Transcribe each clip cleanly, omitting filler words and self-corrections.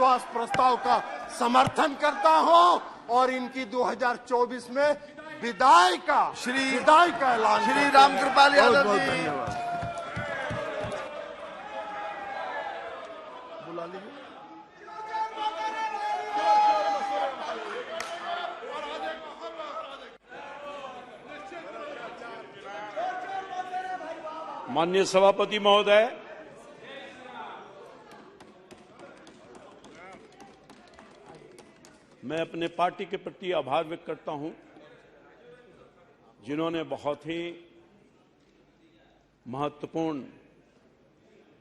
अविश्वास प्रस्ताव का समर्थन करता हूं और इनकी 2024 में विदाई का ऐलान। श्री रामकृपाल यादव जी, धन्यवाद। बुला लीजिए। माननीय सभापति महोदय, मैं अपने पार्टी के प्रति आभार व्यक्त करता हूं, जिन्होंने बहुत ही महत्वपूर्ण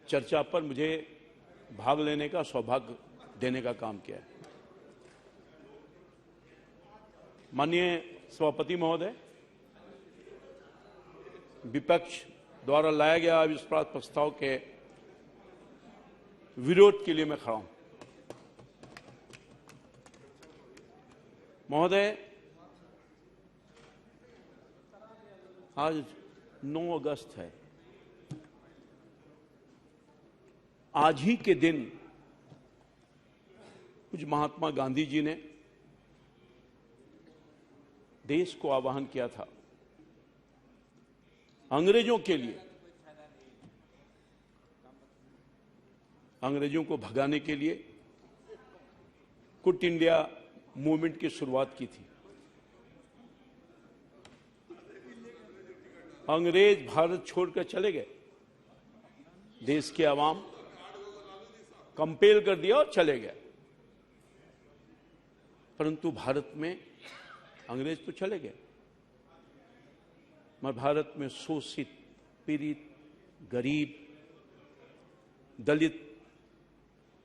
चर्चा पर मुझे भाग लेने का सौभाग्य देने का काम किया है। माननीय सभापति महोदय, विपक्ष द्वारा लाया गया अविश्वास प्रस्ताव के विरोध के लिए मैं खड़ा हूं। महोदय, आज 9 अगस्त है। आज ही के दिन कुछ महात्मा गांधी जी ने देश को आह्वान किया था अंग्रेजों के लिए, अंग्रेजों को भगाने के लिए क्विट इंडिया मूवमेंट की शुरुआत की थी। अंग्रेज भारत छोड़कर चले गए, देश के आवाम कंपेल कर दिया और चले गए, परंतु भारत में अंग्रेज तो चले गए, मगर भारत में शोषित, पीड़ित, गरीब, दलित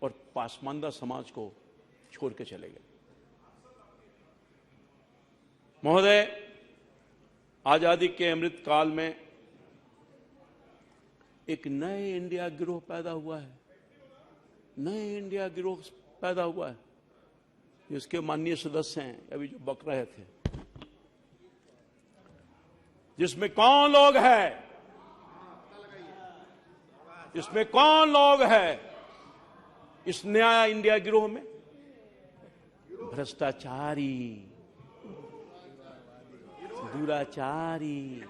और पासमानदा समाज को छोड़ के चले गए। महोदय, आजादी के अमृत काल में एक नए इंडिया गिरोह पैदा हुआ है, नए इंडिया गिरोह पैदा हुआ है, जिसके माननीय सदस्य हैं अभी जो बक रहे थे, जिसमें कौन लोग हैं, इसमें कौन लोग हैं इस नया इंडिया गिरोह में? भ्रष्टाचारी, दुराचारी,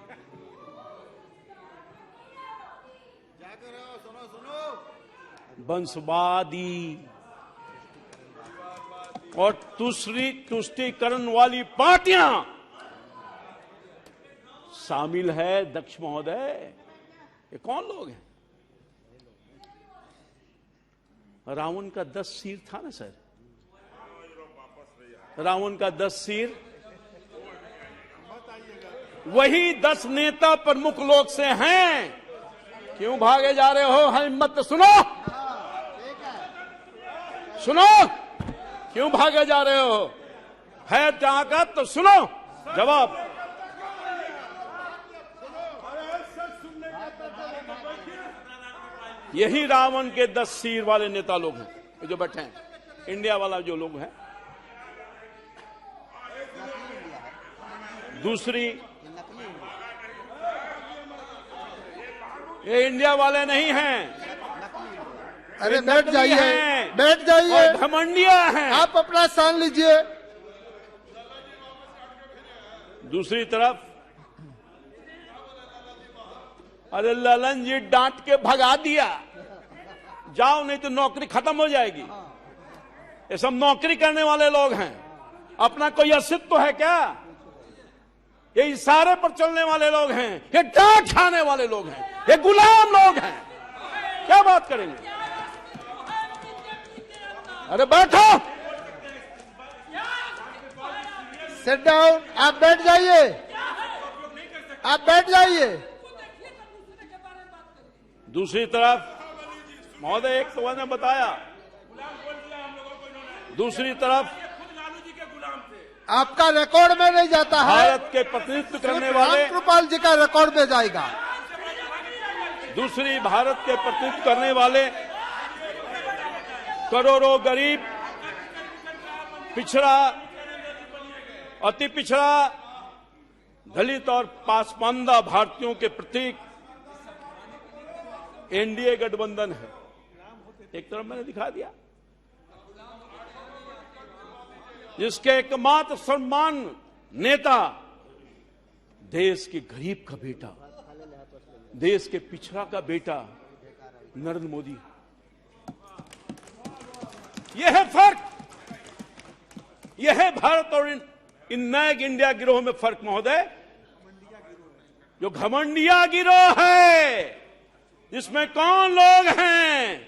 वंशवादी और तुष्टीकरण वाली पार्टियां शामिल है। दक्ष महोदय, ये कौन लोग हैं? रावण का 10 सिर था ना सर, रावण का 10 सिर, वही 10 नेता प्रमुख लोग से हैं। क्यों भागे जा रहे हो? हिम्मत सुनो, सुनो, क्यों भागे जा रहे हो? है ताकत तो सुनो जवाब। यही रावण के 10 सिर वाले नेता लोग हैं जो बैठे हैं, इंडिया वाला जो लोग हैं। दूसरी, ये इंडिया वाले नहीं हैं। अरे बैठ जाइए, बैठ जाइए, घमंडिया हैं। आप अपना स्थान लीजिए। दूसरी तरफ, अरे ललन जी डांट के भगा दिया, जाओ नहीं तो नौकरी खत्म हो जाएगी। ये सब नौकरी करने वाले लोग हैं, अपना कोई अस्तित्व है क्या? ये इशारे पर चलने वाले लोग हैं, ये डांट खाने वाले लोग हैं, ये गुलाम लोग हैं। क्या बात करेंगे? अरे बैठो, सिट डाउन, आप बैठ जाइए, आप बैठ जाइए। दूसरी तरफ महोदय, एक तो मैंने बताया, दूसरी तरफ आपका रिकॉर्ड में नहीं जाता है, भारत के प्रतिनिधित्व करने वाले रामकृपाल जी का रिकॉर्ड में जाएगा। दूसरी, भारत के प्रतिनिधित्व करने वाले करोड़ों गरीब, पिछड़ा, अति पिछड़ा, दलित और पासमानदा भारतीयों के प्रतीक एनडीए गठबंधन है। एक तरफ मैंने दिखा दिया, जिसके एकमात्र सम्मान नेता देश के गरीब का बेटा, देश के पिछड़ा का बेटा नरेंद्र मोदी। यह है फर्क, यह है भारत और इन नए इंडिया गिरोह में फर्क महोदय। जो घमंडिया गिरोह है, जिसमें कौन लोग हैं?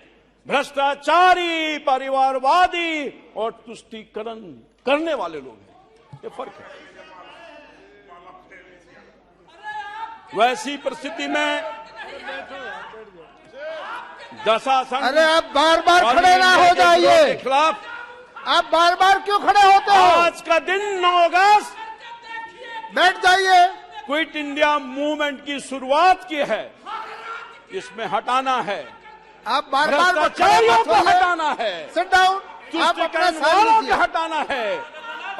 भ्रष्टाचारी, परिवारवादी और तुष्टीकरण करने वाले लोग हैं। ये फर्क है। वैसी परिस्थिति में दशासन, अरे आप बार बार खड़े ना हो जाइए, के खिलाफ आप बार बार क्यों खड़े होते हो? आज का दिन 9 अगस्त बैठ जाइए। क्विट इंडिया मूवमेंट की शुरुआत की है, इसमें हटाना है, आप बार बार भ्रष्टाचारियों को हटाना है, सिट डाउन। आप अपना तुष्टीकरण स्थान वालों लीजिए। को हटाना है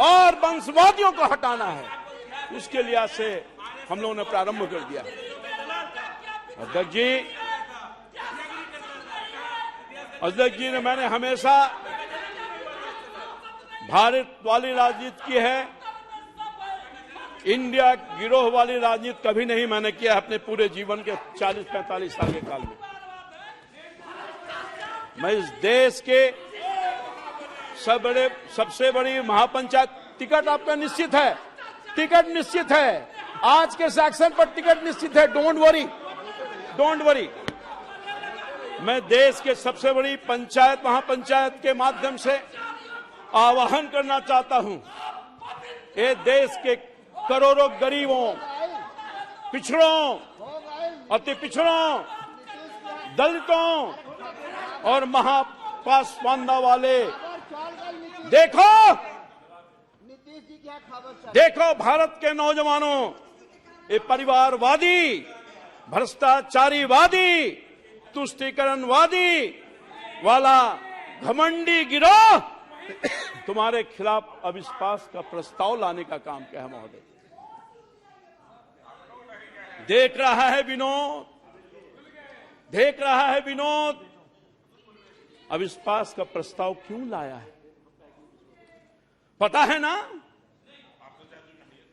और वंशवादियों को हटाना है। इसके लिहाज से हम लोगों ने प्रारंभ कर दिया। अध्यक्ष जी ने, मैंने हमेशा भारत वाली राजनीति की है, इंडिया गिरोह वाली राजनीति कभी नहीं मैंने किया अपने पूरे जीवन के 40-45 साल के काल में। मैं इस देश के सबसे बड़ी महापंचायत, टिकट आपका निश्चित है, टिकट निश्चित है, आज के सेक्शन पर टिकट निश्चित है। Don't worry, don't worry. मैं देश के सबसे बड़ी पंचायत, महापंचायत के माध्यम से आह्वान करना चाहता हूं, ये देश के करोड़ों गरीबों, पिछड़ों, अति पिछड़ों, दलितों और महापासवानता वाले, देखो भारत के नौजवानों, ये परिवारवादी, भ्रष्टाचारीवादी, तुष्टीकरणवादी वाला घमंडी गिरोह तुम्हारे खिलाफ अविश्वास का प्रस्ताव लाने का काम क्या है महोदय? देख रहा है विनोद, देख रहा है विनोद, अविश्वास का प्रस्ताव क्यों लाया है? पता है ना?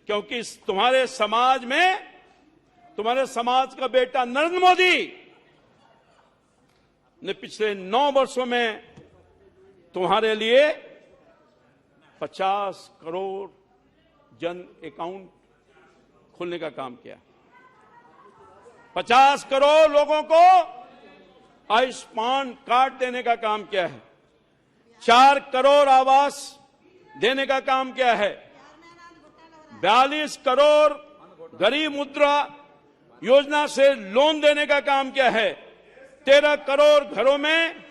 क्योंकि तुम्हारे समाज में, तुम्हारे समाज का बेटा नरेंद्र मोदी ने पिछले 9 वर्षों में तुम्हारे लिए 50 करोड़ जन अकाउंट खोलने का काम किया। 50 करोड़ लोगों को आयुष्मान कार्ड देने का काम किया है। 4 करोड़ आवास देने का काम किया है। 42 करोड़ गरीब मुद्रा योजना से लोन देने का काम किया है। 13 करोड़ घरों में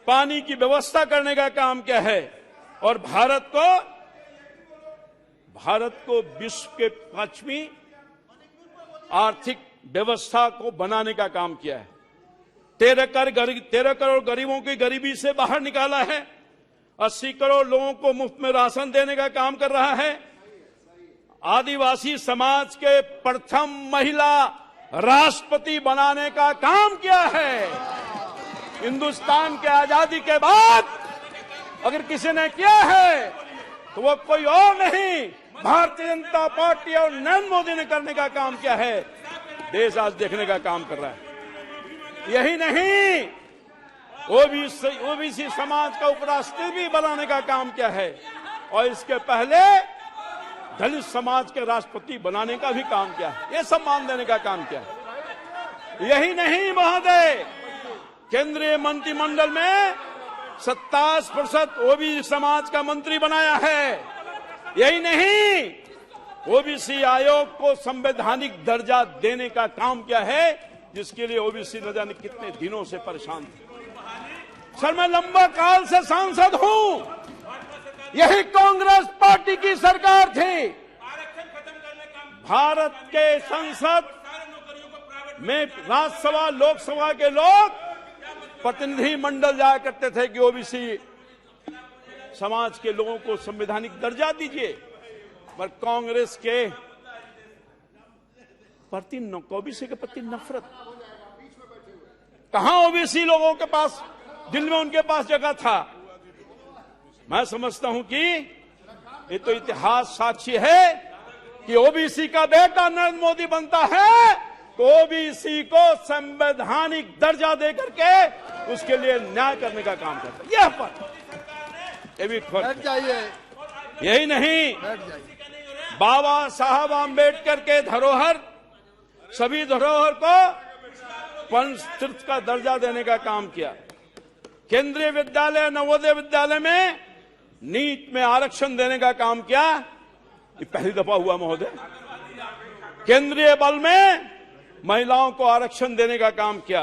पानी की व्यवस्था करने का काम किया है। और भारत को विश्व के 5वीं आर्थिक व्यवस्था को बनाने का काम किया है। 13 करोड़ गरीबों की गरीबी से बाहर निकाला है। 80 करोड़ लोगों को मुफ्त में राशन देने का काम कर रहा है। आदिवासी समाज के प्रथम महिला राष्ट्रपति बनाने का काम किया है। हिंदुस्तान के आजादी के बाद अगर किसी ने किया है तो वो कोई और नहीं, भारतीय जनता पार्टी और नरेंद्र मोदी ने करने का काम किया है। देश आज देखने का काम कर रहा है। यही नहीं, ओबीसी समाज का उपराष्ट्रपति भी बनाने का काम किया है और इसके पहले दलित समाज के राष्ट्रपति बनाने का भी काम किया है। ये सम्मान देने का काम किया है। यही नहीं महोदय, केंद्रीय मंत्रिमंडल में 27% ओबीसी समाज का मंत्री बनाया है। यही नहीं, ओबीसी आयोग को संवैधानिक दर्जा देने का काम किया है, जिसके लिए ओबीसी न जाने कितने दिनों से परेशान थे। सर, मैं लंबा काल से सांसद हूं। यही कांग्रेस पार्टी की सरकार थी। भारत के संसद में राज्यसभा, लोकसभा के लोग प्रतिनिधि मंडल जाया करते थे कि ओबीसी समाज के लोगों को संवैधानिक दर्जा दीजिए, पर कांग्रेस के प्रति, ओबीसी के प्रति नफरत। कहां ओबीसी लोगों के पास, दिल में उनके पास जगह था। मैं समझता हूं कि ये तो इतिहास साक्षी है कि ओबीसी का बेटा नरेंद्र मोदी बनता है तो ओबीसी को संवैधानिक दर्जा देकर के उसके लिए न्याय करने का काम करता है। यह फर्क, ये भी बैठ फर्क। जाइए, यही नहीं, बैठ जाइए। बाबा साहब आम्बेडकर के धरोहर, सभी धरोहर को पंचतीर्थ का दर्जा देने का काम किया। केंद्रीय विद्यालय, नवोदय विद्यालय में नीट में आरक्षण देने का काम किया। ये पहली दफा हुआ महोदय। केंद्रीय बल में महिलाओं को आरक्षण देने का काम किया।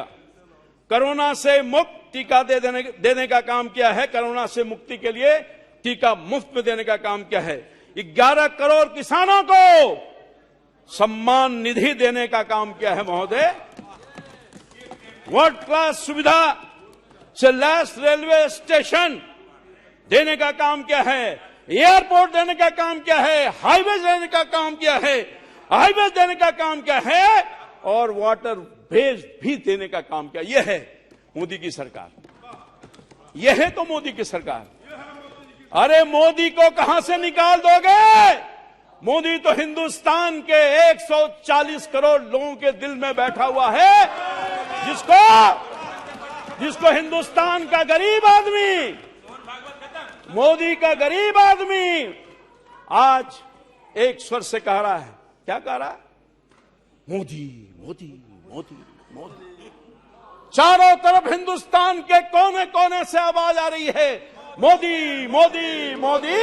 कोरोना से मुक्त टीका देने का काम किया है। कोरोना से मुक्ति के लिए टीका मुफ्त में देने का काम किया है। 11 करोड़ किसानों को सम्मान निधि देने का काम किया है महोदय। वर्ल्ड क्लास सुविधा से लैस रेलवे स्टेशन देने का काम किया है। एयरपोर्ट देने का काम किया है। हाईवे देने का काम किया है। हाईवे देने का काम किया है और वाटर बेस भी देने का काम किया। यह है मोदी की सरकार। यह है तो मोदी की सरकार। अरे मोदी को कहां से निकाल दोगे? मोदी तो हिंदुस्तान के 140 करोड़ लोगों के दिल में बैठा हुआ है, जिसको हिंदुस्तान का गरीब आदमी, मोदी का गरीब आदमी आज एक स्वर से कह रहा है। क्या कह रहा है? मोदी मोदी मोदी मोदी। चारों तरफ हिंदुस्तान के कोने कोने से आवाज आ रही है, मोदी मोदी मोदी।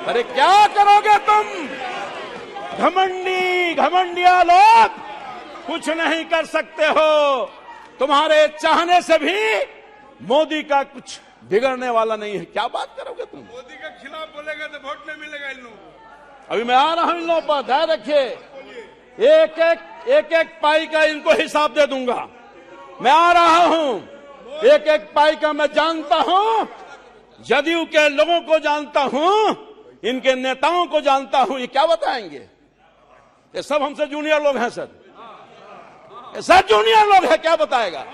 अरे क्या करोगे तुम? घमंडिया लोग कुछ नहीं कर सकते हो। तुम्हारे चाहने से भी मोदी का कुछ बिगड़ने वाला नहीं है। क्या बात करोगे तुम? मोदी के खिलाफ बोलेगा तो वोट नहीं मिलेगा इन लोगों को। अभी मैं आ रहा हूं इन लोगों पर, ध्यान रखिए। एक एक पाई का इनको हिसाब दे दूंगा। मैं आ रहा हूं, एक एक पाई का मैं जानता हूं। जदयू के लोगों को जानता हूं, इनके नेताओं को जानता हूं। ये क्या बताएंगे? ये सब हमसे जूनियर लोग हैं सर, ये सब जूनियर लोग हैं। क्या बताएगा?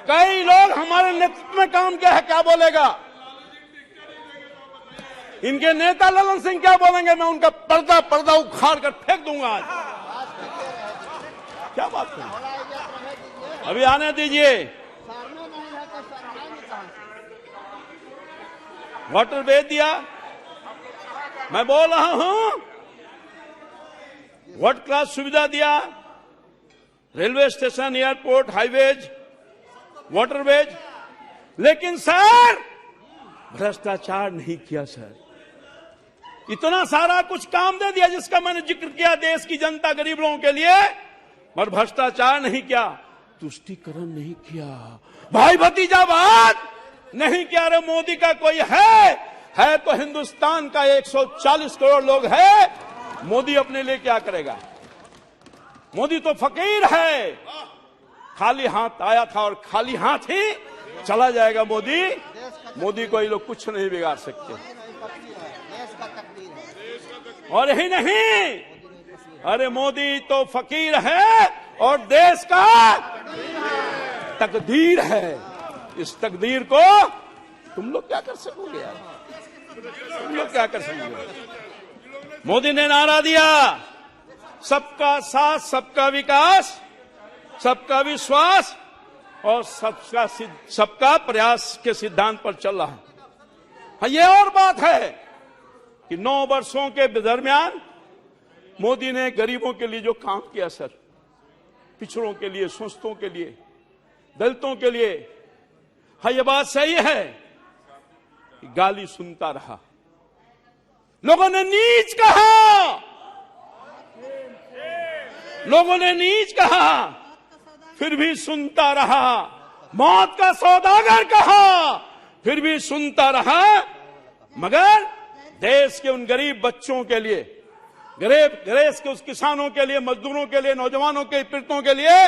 कई लोग हमारे नेतृत्व में काम किया है, क्या बोलेगा? इनके नेता ललन सिंह क्या बोलेंगे? मैं उनका पर्दा उखाड़ कर फेंक दूंगा आज। क्या बात करें? अभी आने दीजिए। वाटर बेच दिया, मैं बोल रहा हूं। वर्ल्ड क्लास सुविधा दिया, railway station, airport, highways, waterways. लेकिन सर भ्रष्टाचार नहीं किया सर। इतना सारा कुछ काम दे दिया जिसका मैंने जिक्र किया देश की जनता, गरीब लोगों के लिए, पर भ्रष्टाचार नहीं किया, तुष्टीकरण नहीं किया, भाई भतीजावाद नहीं किया। अरे मोदी का कोई है तो हिंदुस्तान का 140 करोड़ लोग है। मोदी अपने लिए क्या करेगा? मोदी तो फकीर है। खाली हाथ आया था और खाली हाथ ही चला जाएगा मोदी को ये लोग कुछ नहीं बिगाड़ सकते। और यही नहीं, अरे मोदी तो फकीर है और देश का तकदीर है। इस तकदीर को तुम लोग क्या कर सकोगे यार? तुम लोग क्या कर सकोगे? मोदी ने नारा दिया, सबका साथ, सबका विकास, सबका विश्वास और सबका प्रयास के सिद्धांत पर चल रहा है। हाँ, ये और बात है कि 9 वर्षों के दरमियान मोदी ने गरीबों के लिए जो काम किया सर, पिछड़ों के लिए, शोषितों के लिए, दलितों के लिए, हाँ ये बात सही है। गाली सुनता रहा, लोगों ने नीच कहा, लोगों ने नीच कहा, फिर भी सुनता रहा। मौत का सौदागर कहा, फिर भी सुनता रहा। मगर देश के उन गरीब बच्चों के लिए, देश के उस किसानों के लिए, मजदूरों के लिए, नौजवानों के, पीड़ितों के लिए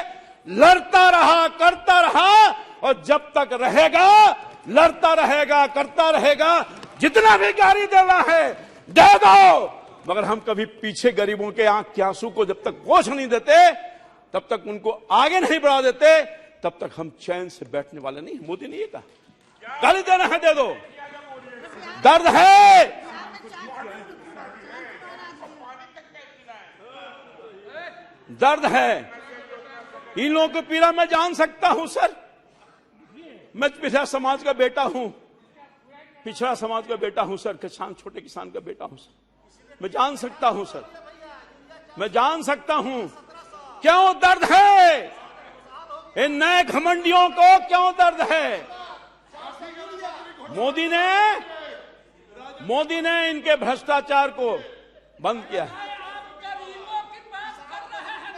लड़ता रहा, करता रहा। और जब तक रहेगा लड़ता रहेगा, करता रहेगा। जितना भी गाली देना है दे दो, मगर हम कभी पीछे गरीबों के आंख के आंसू को जब तक पोंछ नहीं देते, तब तक उनको आगे नहीं बढ़ा देते, तब तक हम चैन से बैठने वाले नहीं। मोदी ने ये कहा, गाली देना है दे दो, दर्द है, दर्द है। इन लोगों की पीड़ा मैं जान सकता हूं सर। मैं पिछड़ा समाज का बेटा हूं, पिछड़ा समाज का बेटा हूं सर, किसान, छोटे किसान का बेटा हूं सर। मैं जान सकता हूं सर, मैं जान सकता हूं क्यों दर्द है। इन नए घमंडियों को क्यों दर्द है। मोदी ने इनके भ्रष्टाचार को बंद किया है।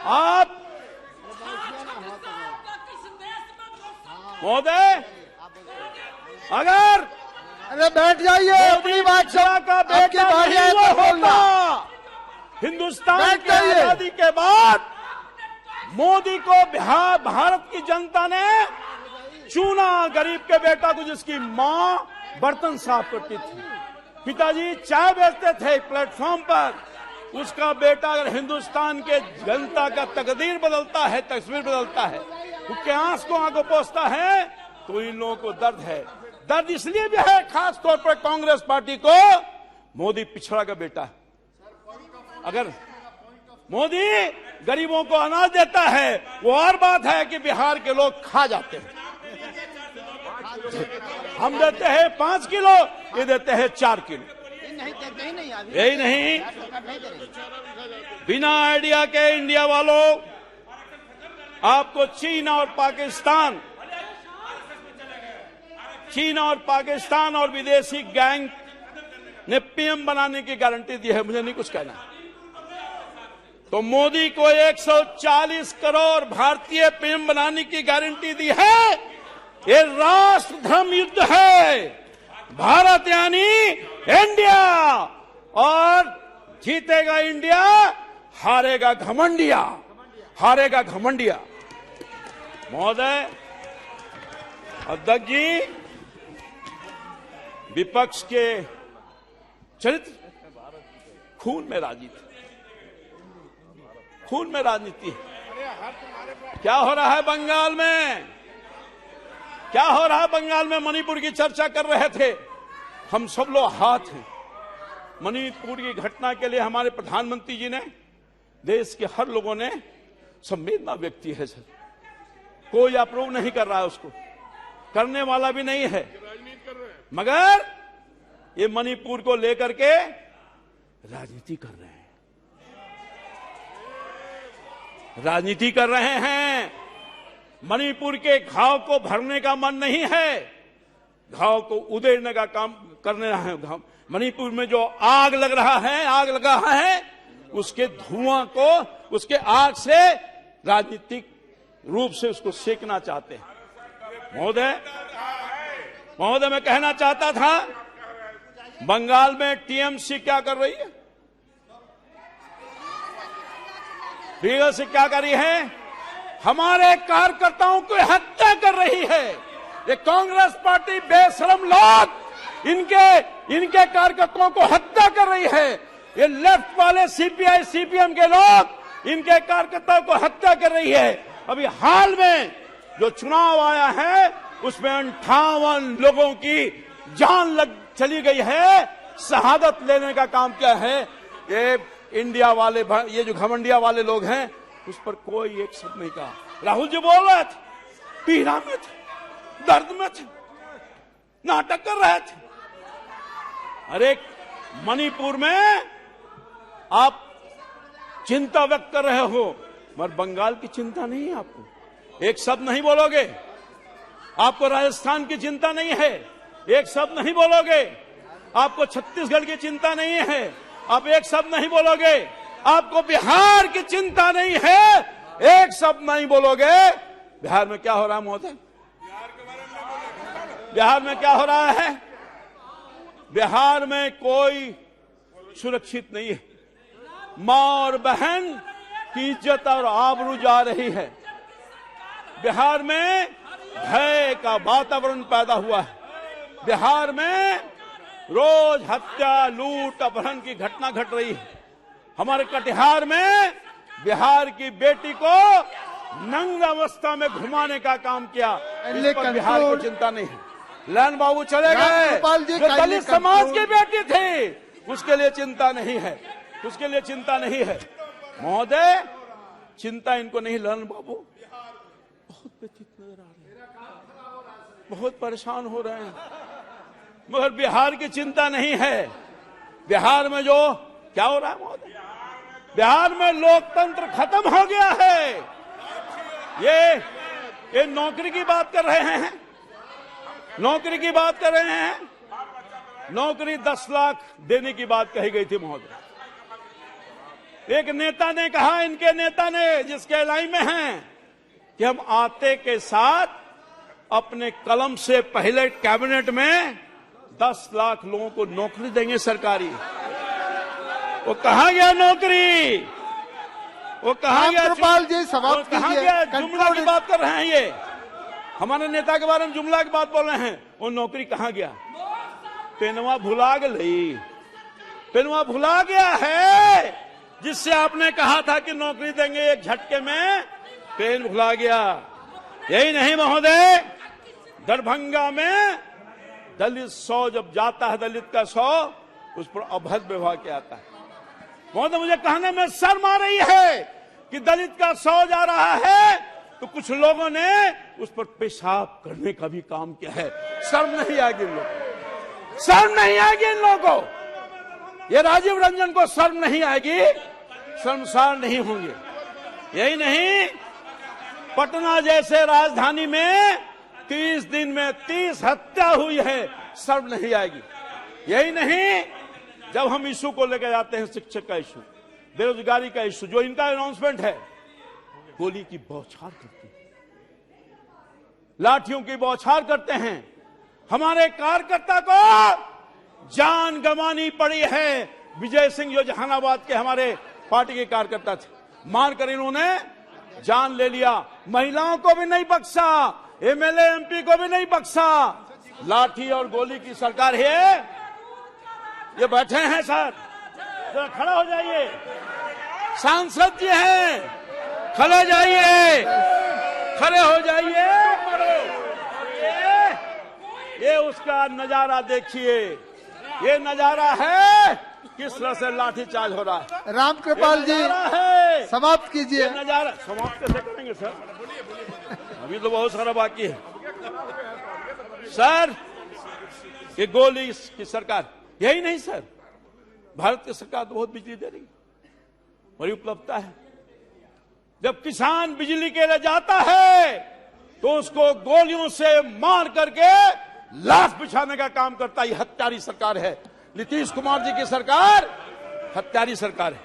आप महोदय, अगर अरे बैठ जाइए, अपनी बात का बेटा नहीं वो होता, हिंदुस्तान की आजादी के बाद मोदी को भारत की जनता ने चुना, गरीब के बेटा को, जिसकी मां बर्तन साफ करती थी, पिताजी चाय बेचते थे प्लेटफॉर्म पर, उसका बेटा अगर हिंदुस्तान के जनता का तकदीर बदलता है, तस्वीर बदलता है, उसके आंख को आंखों पोंछता है, तो इन लोगों को दर्द है। दर्द इसलिए भी है खास तौर पर कांग्रेस पार्टी को, मोदी पिछड़ा का बेटा है। अगर मोदी गरीबों को अनाज देता है, वो और बात है कि बिहार के लोग खा जाते हैं। हम देते हैं 5 किलो, ये देते हैं 4 किलो। यही नहीं, बिना आइडिया के इंडिया वालों, आपको चीन और पाकिस्तान और विदेशी गैंग ने पीएम बनाने की गारंटी दी है। मुझे नहीं कुछ कहना। तो मोदी को 140 करोड़ भारतीय पीएम बनाने की गारंटी दी है। ये राष्ट्र धर्म युद्ध है। भारत यानी इंडिया, और जीतेगा इंडिया, हारेगा घमंडिया, हारेगा घमंडिया। महोदय, अध्यक्ष जी, विपक्ष के चरित्र, खून में राजनीति, खून में राजनीति है। क्या हो रहा है बंगाल में, क्या हो रहा है बंगाल में? मणिपुर की चर्चा कर रहे थे हम सब लोग, हाथ हैं। मणिपुर की घटना के लिए हमारे प्रधानमंत्री जी ने, देश के हर लोगों ने संवेदना व्यक्त की है सर। कोई अप्रूव नहीं कर रहा है उसको, करने वाला भी नहीं है, मगर ये मणिपुर को लेकर के राजनीति कर रहे हैं, राजनीति कर रहे हैं। मणिपुर के घाव को भरने का मन नहीं है, घाव को उधेड़ने का काम करने रहा है। मणिपुर में जो आग लग रहा है, आग लगा है, उसके धुआं को, उसके आग से राजनीतिक रूप से उसको सेकना चाहते हैं। महोदय, मैं कहना चाहता था, बंगाल में टीएमसी क्या कर रही है, बीएसपी क्या कर रही है? हमारे कार्यकर्ताओं की हत्या कर रही है। ये कांग्रेस पार्टी बेशरम लोग इनके कार्यकर्ताओं को हत्या कर रही है। ये लेफ्ट वाले सीपीआई सीपीएम के लोग इनके कार्यकर्ताओं को हत्या कर रही है। अभी हाल में जो चुनाव आया है, उसमें 58 लोगों की जान चली गई है, शहादत लेने का काम किया है। ये इंडिया वाले, ये जो घमंडिया वाले लोग हैं, उस पर कोई एक शब्द नहीं कहा। राहुल जी बोल रहे थे, पीड़ा में थे, दर्द में थे, नाटक कर रहे थे। अरे मणिपुर में आप चिंता व्यक्त कर रहे हो, मगर बंगाल की चिंता नहीं है आपको, एक शब्द नहीं बोलोगे। आपको राजस्थान की चिंता नहीं है, एक शब्द नहीं बोलोगे। आपको छत्तीसगढ़ की चिंता नहीं है, आप एक शब्द नहीं बोलोगे। आपको बिहार की चिंता नहीं है, एक शब्द नहीं बोलोगे। बिहार में क्या हो रहा है महोदय? बिहार में क्या हो रहा है? बिहार में कोई सुरक्षित नहीं है। मां और बहन की इज्जत और आबरू जा रही है। बिहार में भय का वातावरण पैदा हुआ है। बिहार में रोज हत्या, लूट, अपहरण की घटना घट रही है। हमारे कटिहार में बिहार की बेटी को नंग अवस्था में घुमाने का काम किया। इस पर बिहार को चिंता नहीं है। ललन बाबू चले गए, रामकृपाल जी, जो kindly दलित समाज conclude. की बेटी थी, उसके लिए चिंता नहीं है, उसके लिए चिंता नहीं है। महोदय, चिंता इनको नहीं। ललन बाबू बहुत व्यथित नजर आ रहे हैं, बहुत परेशान हो रहे हैं, मगर बिहार की चिंता नहीं है। बिहार में जो क्या हो रहा है महोदय, बिहार में लोकतंत्र खत्म हो गया है। ये नौकरी की बात कर रहे हैं, नौकरी की बात कर रहे हैं। नौकरी 10 लाख देने की बात कही गई थी महोदय। एक नेता ने कहा, इनके नेता ने, जिसके एलाई में हैं, कि हम आते के साथ अपने कलम से पहले कैबिनेट में 10 लाख लोगों को नौकरी देंगे सरकारी। वो कहां गया नौकरी, वो कहां गया? रामकृपाल जी, समाप्त कहां कीजिए। गया? जुमला की Conclude. बात कर रहे हैं ये, हमारे नेता के बारे में जुमला की बात बोल रहे हैं। वो नौकरी कहां गया? पेनवा भुला गई, पेनवा भुला गया है, जिससे आपने कहा था कि नौकरी देंगे एक झटके में, पेन भुला गया। यही नहीं महोदय, दरभंगा में दलित 100 जब जाता है, दलित का 100, उस पर अभद्र व्यवहार किया जाता है। महोदय, मुझे कहने में शर्म आ रही है कि दलित का 100 जा रहा है तो कुछ लोगों ने उस पर पेशाब करने का भी काम किया है। शर्म नहीं आएगी इन लोगों, शर्म नहीं आएगी इन लोगों को। ये राजीव रंजन को शर्म नहीं आएगी, शर्मसार नहीं होंगे। यही नहीं, पटना जैसे राजधानी में 30 दिन में 30 हत्या हुई है, शर्म नहीं आएगी। यही नहीं, जब हम इशू को लेकर जाते हैं, शिक्षक का इशू, बेरोजगारी का इशू, जो इनका अनाउंसमेंट है, गोली की बौछार करते हैं, लाठियों की बौछार करते हैं। हमारे कार्यकर्ता को जान गंवानी पड़ी है। विजय सिंह जो जहानाबाद के हमारे पार्टी के कार्यकर्ता थे, मारकर इन्होंने जान ले लिया। महिलाओं को भी नहीं बख्शा, एमएलए एमपी को भी नहीं बख्शा। लाठी और गोली की सरकार है। ये बैठे हैं सर, जरा खड़ा हो जाइए, सांसद जी हैं, खड़े हो जाइए, खड़े हो जाइए। ये उसका नजारा देखिए, ये नजारा है किस तरह से लाठीचार्ज हो रहा है। रामकृपाल जी, है समाप्त कीजिए। ये नजारा समाप्त कैसे करेंगे सर, अभी तो बहुत सारा बाकी है सर। ये गोली की सरकार, यही नहीं सर, भारत की सरकार तो बहुत बिजली दे रही है, बड़ी उपलब्धता है। जब किसान बिजली के लिए जाता है तो उसको गोलियों से मार करके लाश बिछाने का काम करता है। ये हत्यारी सरकार है। नीतीश कुमार जी की सरकार हत्यारी सरकार है,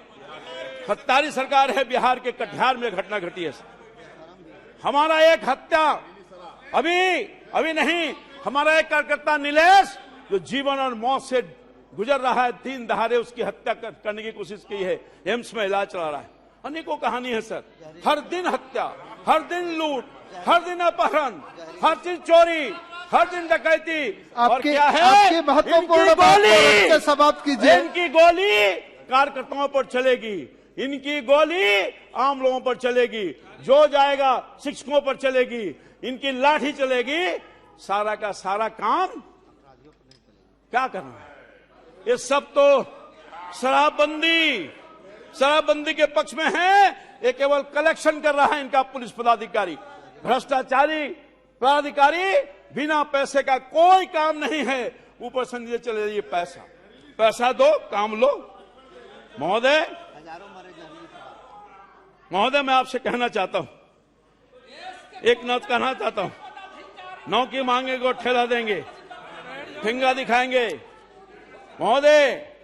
हत्यारी सरकार है। बिहार के कटिहार में घटना घटी है। हमारा एक हत्या अभी नहीं, हमारा एक कार्यकर्ता नीलेश जो जीवन और मौत से गुजर रहा है, 3 दहाड़े उसकी हत्या करने की कोशिश की है, एम्स में इलाज चला रहा है। अनेकों कहानी है सर, हर दिन हत्या, हर दिन लूट, हर दिन अपहरण, हर चीज चोरी, हर दिन डकैती। और क्या है, आपकी महत्वपूर्ण बात को समाप्त कीजिए। इनकी गोली कार्यकर्ताओं पर चलेगी, इनकी गोली आम लोगों पर चलेगी, जो जाएगा शिक्षकों पर चलेगी, इनकी लाठी चलेगी। सारा का सारा काम क्या करना है? ये सब तो शराबबंदी के पक्ष में है। ये केवल कलेक्शन कर रहा है इनका पुलिस पदाधिकारी, भ्रष्टाचारी पदाधिकारी। बिना पैसे का कोई काम नहीं है, ऊपर से चले जाइए पैसा दो, काम लो। महोदय, मैं आपसे कहना चाहता हूं, एक नौत कहना चाहता हूं, नौकी मांगेंगे ठेला देंगे, फिंगा दिखाएंगे। महोदय,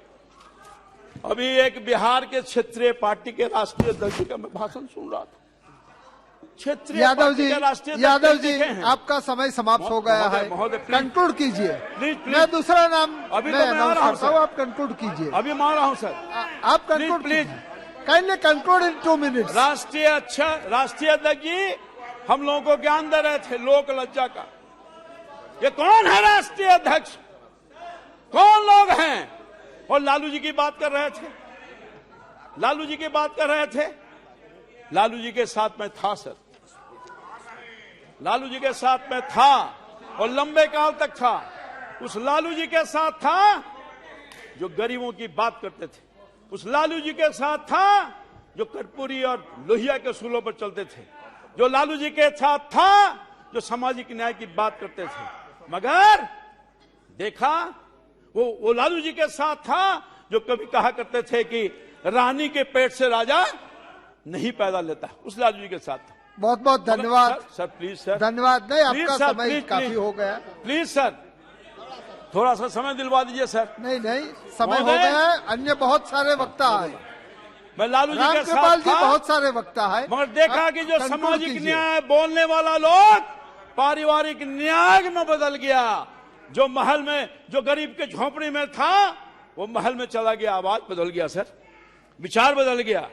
अभी एक बिहार के क्षेत्रीय पार्टी के राष्ट्रीय अध्यक्ष का मैं भाषण सुन रहा था। क्षेत्रीय यादव जी, हैं। आपका समय समाप्त हो गया है, कंक्लूड कीजिए। प्लीज। मैं दूसरा नाम अभी तो मैं आ रहा हूं सर, आप कंक्लूड कीजिए। अभी मैं आ रहा हूं सर, आप conclude please. Kindly conclude in 2 minutes. राष्ट्रीय अध्यक्ष जी हम लोगों को ज्ञान दे रहे थे लोक लज्जा का। ये कौन है राष्ट्रीय अध्यक्ष, कौन लोग हैं? और लालू जी की बात कर रहे थे, लालू जी के साथ में था सर, लालू जी के साथ में था। और लंबे काल तक था। उस लालू जी के साथ था जो गरीबों की बात करते थे, उस लालू जी के साथ था जो कर्पूरी और लोहिया के सूलों पर चलते थे, जो लालू जी के साथ था जो सामाजिक न्याय की बात करते थे। मगर देखा वो लालू जी के साथ था जो कभी कहा करते थे कि रानी के पेट से राजा नहीं पैदा लेता, उस लालू जी के साथ था। बहुत बहुत धन्यवाद सर प्लीज सर, धन्यवाद। नहीं, प्लीज आपका सर, समय प्लीज, काफी प्लीज। हो गया। प्लीज सर, थोड़ा सा समय दिलवा दीजिए सर। नहीं नहीं, समय हो महोदय। गया है। अन्य बहुत सारे वक्ता है, मैं लालू जी के रामकृपाल साथ जी था, बहुत सारे वक्ता है। मगर देखा आप कि जो conclude सामाजिक कीजिए। न्याय बोलने वाला लोग पारिवारिक न्याय में बदल गया। जो महल में, जो गरीब के झोपड़ी में था, वो महल में चला गया। आवाज बदल गया सर, विचार बदल गया,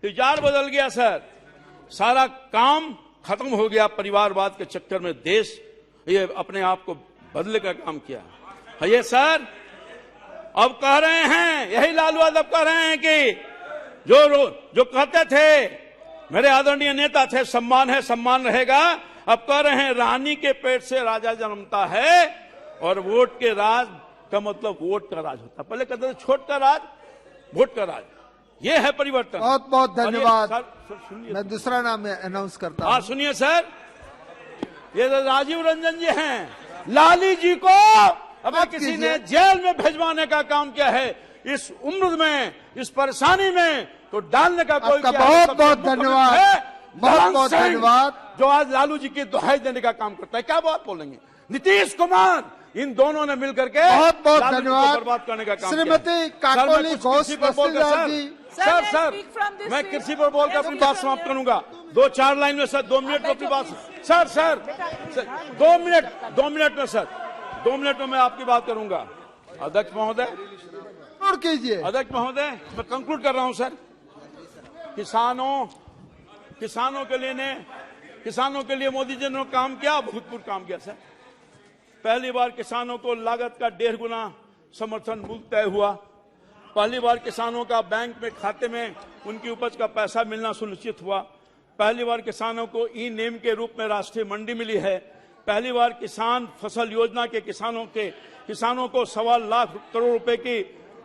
विचार बदल गया सर। सारा काम खत्म हो गया। परिवारवाद के चक्कर में देश ये अपने आप को बदलने का काम किया है। ये सर अब कह रहे हैं, यही लालू यादव कह रहे हैं कि जो कहते थे मेरे आदरणीय नेता थे, सम्मान है सम्मान रहेगा, अब कह रहे हैं रानी के पेट से राजा जन्मता है और वोट के राज का मतलब वोट का राज होता। पहले कहते थे छोट का राज, वोट का राज। ये है परिवर्तन। बहुत बहुत और ये- धन्यवाद। सर सुनिए, मैं दूसरा नाम अनाउंस करता हाँ हूँ। सुनिए सर, ये तो राजीव रंजन जी हैं। लाली जी को अबे माफ किसी कीजिए। ने जेल में भेजवाने का काम किया है। इस उम्र में, इस परेशानी में तो डालने का कोई आपका क्या है? बहुत सबसे बहुत मुख्य धन्यवाद। है बहुत ललन बहुत सिंह, धन्यवाद। जो आज लालू जी की दुहाई देने का काम करता है। क्या बात बोलेंगे? नीतीश कुमार, इन दोनों ने मिलकर के बहुत बहुत लालू जी को धन्यवाद। बर्बाद करने का काम श्रीमती किया है। काकोली सर, मैं कुछ घोष कृषि पर बोलकर- Dastidar ji. Sir, Sir, sir, speak from this मैं seat. कृषि पर बोलकर अपनी बात समाप्त करूंगा। 2-4 लाइन में सर, 2 मिनट में अपनी बात। सर सर, 2 मिनट में सर, 2 मिनट में मैं आपकी बात करूंगा। अध्यक्ष महोदय, कंक्लूड कीजिए। अध्यक्ष महोदय, मैं कंक्लूड कर रहा हूं सर। किसानों के लिए मोदी जी ने काम किया, भूतपूर्व काम किया सर। पहली बार किसानों को लागत का 1.5 गुना समर्थन मूल्य तय हुआ। पहली बार किसानों का बैंक में खाते में उनकी उपज का पैसा मिलना सुनिश्चित हुआ। पहली बार किसानों को ई नेम के रूप में राष्ट्रीय मंडी मिली है। पहली बार किसान फसल योजना के किसानों को 1.25 लाख करोड़ रुपए की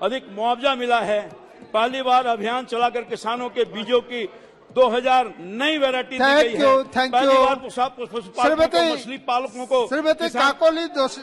अधिक मुआवजा मिला है। पहली बार अभियान चलाकर किसानों के बीजों की 2000 नई वैरायटी दी गई थैंक यू, है। थैंक पहली यू। बार पशुपालकों को, मछली पालकों को श्रीमती किसान- काकोली दोष